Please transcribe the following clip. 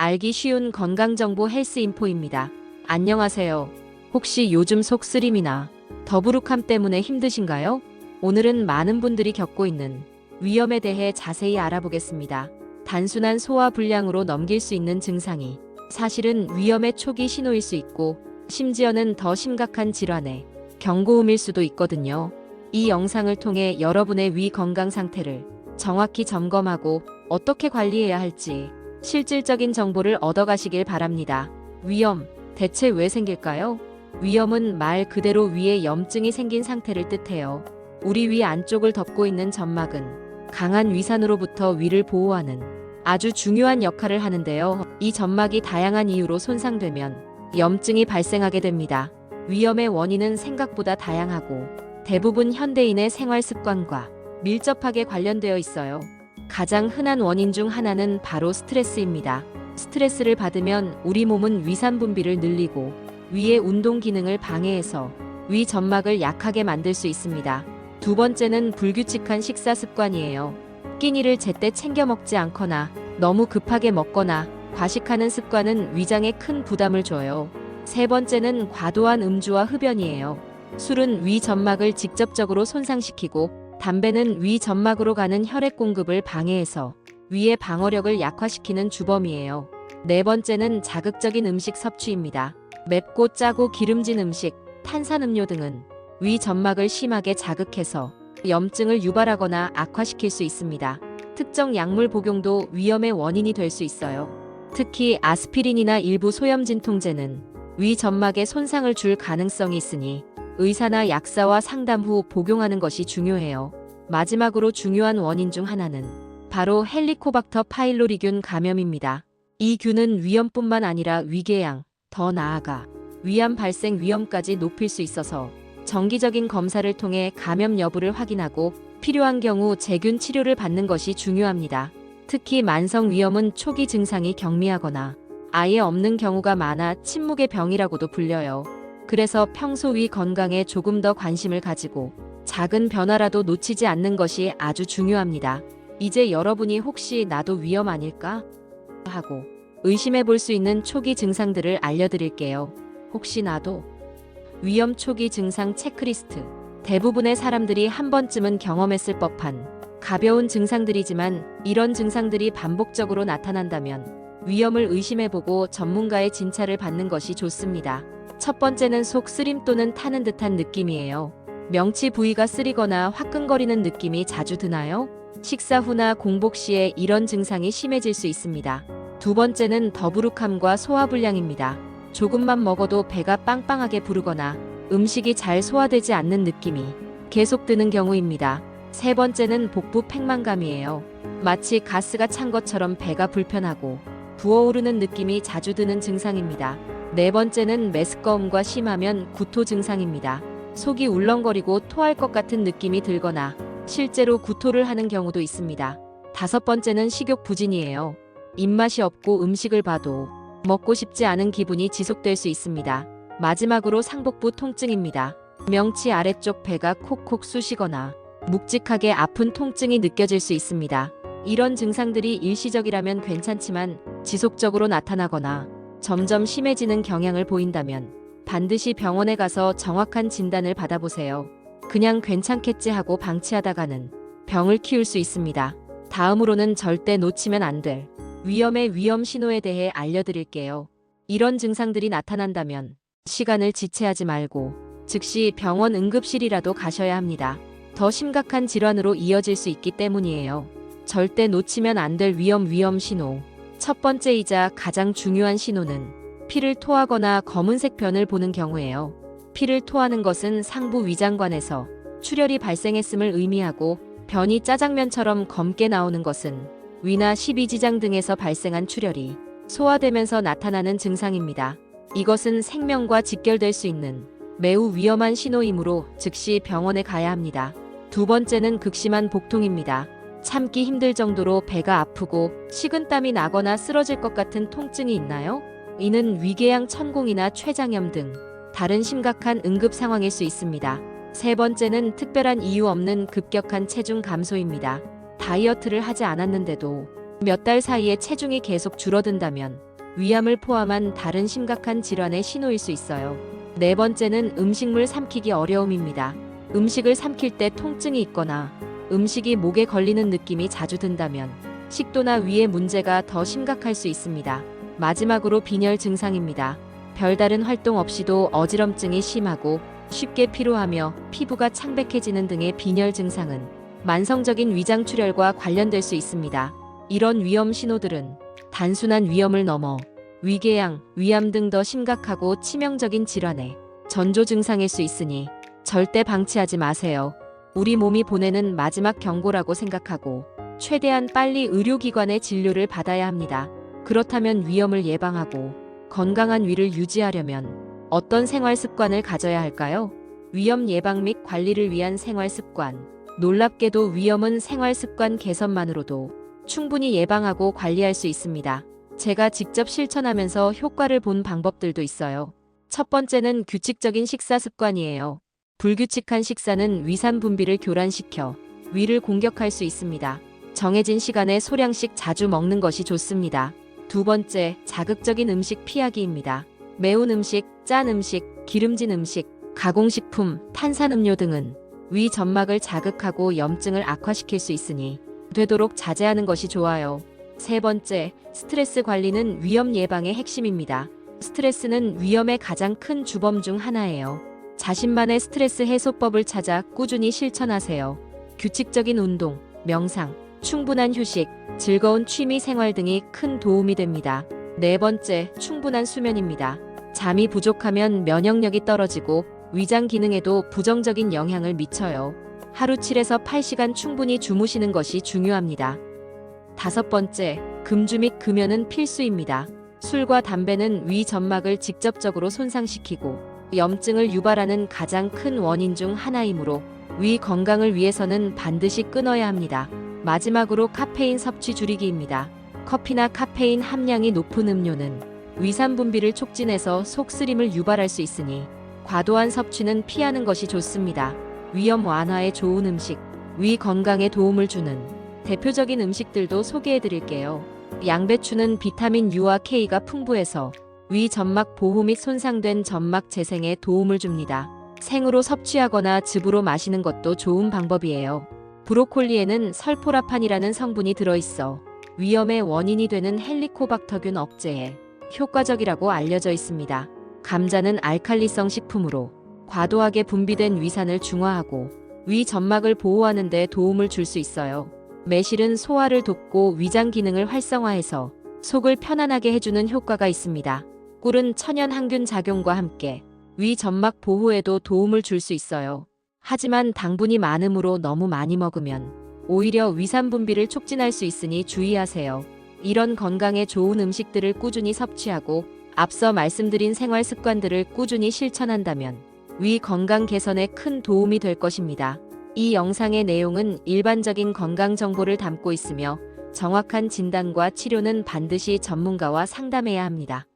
알기 쉬운 건강정보 헬스인포입니다. 안녕하세요. 혹시 요즘 속 쓰림이나 더부룩함 때문에 힘드신가요? 오늘은 많은 분들이 겪고 있는 위험에 대해 자세히 알아보겠습니다. 단순한 소화불량으로 넘길 수 있는 증상이 사실은 위험의 초기 신호일 수 있고 심지어는 더 심각한 질환의 경고음일 수도 있거든요. 이 영상을 통해 여러분의 위 건강 상태를 정확히 점검하고 어떻게 관리해야 할지 실질적인 정보를 얻어가시길 바랍니다. 위염, 대체 왜 생길까요? 위염은 말 그대로 위에 염증이 생긴 상태를 뜻해요. 우리 위 안쪽을 덮고 있는 점막은 강한 위산으로부터 위를 보호하는 아주 중요한 역할을 하는데요. 이 점막이 다양한 이유로 손상되면 염증이 발생하게 됩니다. 위염의 원인은 생각보다 다양하고 대부분 현대인의 생활 습관과 밀접하게 관련되어 있어요. 가장 흔한 원인 중 하나는 바로 스트레스입니다. 스트레스를 받으면 우리 몸은 위산 분비를 늘리고 위의 운동 기능을 방해해서 위 점막을 약하게 만들 수 있습니다. 두 번째는 불규칙한 식사 습관이에요. 끼니를 제때 챙겨 먹지 않거나 너무 급하게 먹거나 과식하는 습관은 위장에 큰 부담을 줘요. 세 번째는 과도한 음주와 흡연이에요. 술은 위 점막을 직접적으로 손상시키고 담배는 위 점막으로 가는 혈액 공급을 방해해서 위의 방어력을 약화시키는 주범이에요. 네 번째는 자극적인 음식 섭취입니다. 맵고 짜고 기름진 음식, 탄산음료 등은 위 점막을 심하게 자극해서 염증을 유발하거나 악화시킬 수 있습니다. 특정 약물 복용도 위염의 원인이 될 수 있어요. 특히 아스피린이나 일부 소염 진통제는 위 점막에 손상을 줄 가능성이 있으니 의사나 약사와 상담 후 복용하는 것이 중요해요. 마지막으로 중요한 원인 중 하나는 바로 헬리코박터 파일로리균 감염입니다. 이 균은 위염뿐만 아니라 위궤양, 더 나아가 위암 발생 위험까지 높일 수 있어서 정기적인 검사를 통해 감염 여부를 확인하고 필요한 경우 제균 치료를 받는 것이 중요합니다. 특히 만성 위염은 초기 증상이 경미하거나 아예 없는 경우가 많아 침묵의 병이라고도 불려요. 그래서 평소 위 건강에 조금 더 관심을 가지고 작은 변화라도 놓치지 않는 것이 아주 중요합니다. 이제 여러분이 혹시 나도 위염 아닐까? 하고 의심해 볼 수 있는 초기 증상들을 알려드릴게요. 혹시 나도? 위염 초기 증상 체크리스트. 대부분의 사람들이 한 번쯤은 경험했을 법한 가벼운 증상들이지만 이런 증상들이 반복적으로 나타난다면 위염을 의심해보고 전문가의 진찰을 받는 것이 좋습니다. 첫 번째는 속 쓰림 또는 타는 듯한 느낌이에요. 명치 부위가 쓰리거나 화끈거리는 느낌이 자주 드나요? 식사 후나 공복 시에 이런 증상이 심해질 수 있습니다. 두 번째는 더부룩함과 소화불량입니다. 조금만 먹어도 배가 빵빵하게 부르거나 음식이 잘 소화되지 않는 느낌이 계속 드는 경우입니다. 세 번째는 복부 팽만감이에요. 마치 가스가 찬 것처럼 배가 불편하고 부어오르는 느낌이 자주 드는 증상입니다. 네 번째는 메스꺼움과 심하면 구토 증상입니다. 속이 울렁거리고 토할 것 같은 느낌이 들거나 실제로 구토를 하는 경우도 있습니다. 다섯 번째는 식욕 부진이에요. 입맛이 없고 음식을 봐도 먹고 싶지 않은 기분이 지속될 수 있습니다. 마지막으로 상복부 통증입니다. 명치 아래쪽 배가 콕콕 쑤시거나 묵직하게 아픈 통증이 느껴질 수 있습니다. 이런 증상들이 일시적이라면 괜찮지만 지속적으로 나타나거나 점점 심해지는 경향을 보인다면 반드시 병원에 가서 정확한 진단을 받아보세요. 그냥 괜찮겠지 하고 방치하다가는 병을 키울 수 있습니다. 다음으로는 절대 놓치면 안 될 위험의 위험 신호에 대해 알려드릴게요. 이런 증상들이 나타난다면 시간을 지체하지 말고 즉시 병원 응급실이라도 가셔야 합니다. 더 심각한 질환으로 이어질 수 있기 때문이에요. 절대 놓치면 안 될 위험 신호. 첫 번째이자 가장 중요한 신호는 피를 토하거나 검은색 변을 보는 경우예요. 피를 토하는 것은 상부 위장관에서 출혈이 발생했음을 의미하고 변이 짜장면처럼 검게 나오는 것은 위나 십이지장 등에서 발생한 출혈이 소화되면서 나타나는 증상입니다. 이것은 생명과 직결될 수 있는 매우 위험한 신호이므로 즉시 병원에 가야 합니다. 두 번째는 극심한 복통입니다. 참기 힘들 정도로 배가 아프고 식은땀이 나거나 쓰러질 것 같은 통증이 있나요? 이는 위궤양 천공이나 췌장염 등 다른 심각한 응급 상황일 수 있습니다. 세 번째는 특별한 이유 없는 급격한 체중 감소입니다. 다이어트를 하지 않았는데도 몇 달 사이에 체중이 계속 줄어든다면 위암을 포함한 다른 심각한 질환의 신호일 수 있어요. 네 번째는 음식물 삼키기 어려움입니다. 음식을 삼킬 때 통증이 있거나 음식이 목에 걸리는 느낌이 자주 든다면 식도나 위의 문제가 더 심각할 수 있습니다. 마지막으로 빈혈 증상입니다. 별다른 활동 없이도 어지럼증이 심하고 쉽게 피로하며 피부가 창백해지는 등의 빈혈 증상은 만성적인 위장출혈과 관련될 수 있습니다. 이런 위험 신호들은 단순한 위험을 넘어 위궤양, 위암 등 더 심각하고 치명적인 질환의 전조 증상일 수 있으니 절대 방치하지 마세요. 우리 몸이 보내는 마지막 경고라고 생각하고 최대한 빨리 의료기관의 진료를 받아야 합니다. 그렇다면 위험을 예방하고 건강한 위를 유지하려면 어떤 생활 습관을 가져야 할까요? 위험 예방 및 관리를 위한 생활 습관. 놀랍게도 위험은 생활 습관 개선만으로도 충분히 예방하고 관리할 수 있습니다. 제가 직접 실천하면서 효과를 본 방법들도 있어요. 첫 번째는 규칙적인 식사 습관이에요. 불규칙한 식사는 위산 분비를 교란시켜 위를 공격할 수 있습니다. 정해진 시간에 소량씩 자주 먹는 것이 좋습니다. 두 번째, 자극적인 음식 피하기입니다. 매운 음식, 짠 음식, 기름진 음식, 가공식품, 탄산음료 등은 위 점막을 자극하고 염증을 악화시킬 수 있으니 되도록 자제하는 것이 좋아요. 세 번째, 스트레스 관리는 위험 예방의 핵심입니다. 스트레스는 위험의 가장 큰 주범 중 하나예요. 자신만의 스트레스 해소법을 찾아 꾸준히 실천하세요. 규칙적인 운동, 명상, 충분한 휴식, 즐거운 취미 생활 등이 큰 도움이 됩니다. 네 번째, 충분한 수면입니다. 잠이 부족하면 면역력이 떨어지고 위장 기능에도 부정적인 영향을 미쳐요. 하루 7에서 8시간 충분히 주무시는 것이 중요합니다. 다섯 번째, 금주 및 금연은 필수입니다. 술과 담배는 위 점막을 직접적으로 손상시키고 염증을 유발하는 가장 큰 원인 중 하나이므로 위 건강을 위해서는 반드시 끊어야 합니다. 마지막으로 카페인 섭취 줄이기입니다. 커피나 카페인 함량이 높은 음료는 위산 분비를 촉진해서 속쓰림을 유발할 수 있으니 과도한 섭취는 피하는 것이 좋습니다. 위염 완화에 좋은 음식, 위 건강에 도움을 주는 대표적인 음식들도 소개해 드릴게요. 양배추는 비타민 U와 K가 풍부해서 위 점막 보호 및 손상된 점막 재생에 도움을 줍니다. 생으로 섭취하거나 즙으로 마시는 것도 좋은 방법이에요. 브로콜리에는 설포라판이라는 성분이 들어있어 위염의 원인이 되는 헬리코박터균 억제에 효과적이라고 알려져 있습니다. 감자는 알칼리성 식품으로 과도하게 분비된 위산을 중화하고 위 점막을 보호하는 데 도움을 줄 수 있어요. 매실은 소화를 돕고 위장 기능을 활성화해서 속을 편안하게 해주는 효과가 있습니다. 꿀은 천연 항균 작용과 함께 위 점막 보호에도 도움을 줄 수 있어요. 하지만 당분이 많으므로 너무 많이 먹으면 오히려 위산 분비를 촉진할 수 있으니 주의하세요. 이런 건강에 좋은 음식들을 꾸준히 섭취하고 앞서 말씀드린 생활 습관들을 꾸준히 실천한다면 위 건강 개선에 큰 도움이 될 것입니다. 이 영상의 내용은 일반적인 건강 정보를 담고 있으며 정확한 진단과 치료는 반드시 전문가와 상담해야 합니다.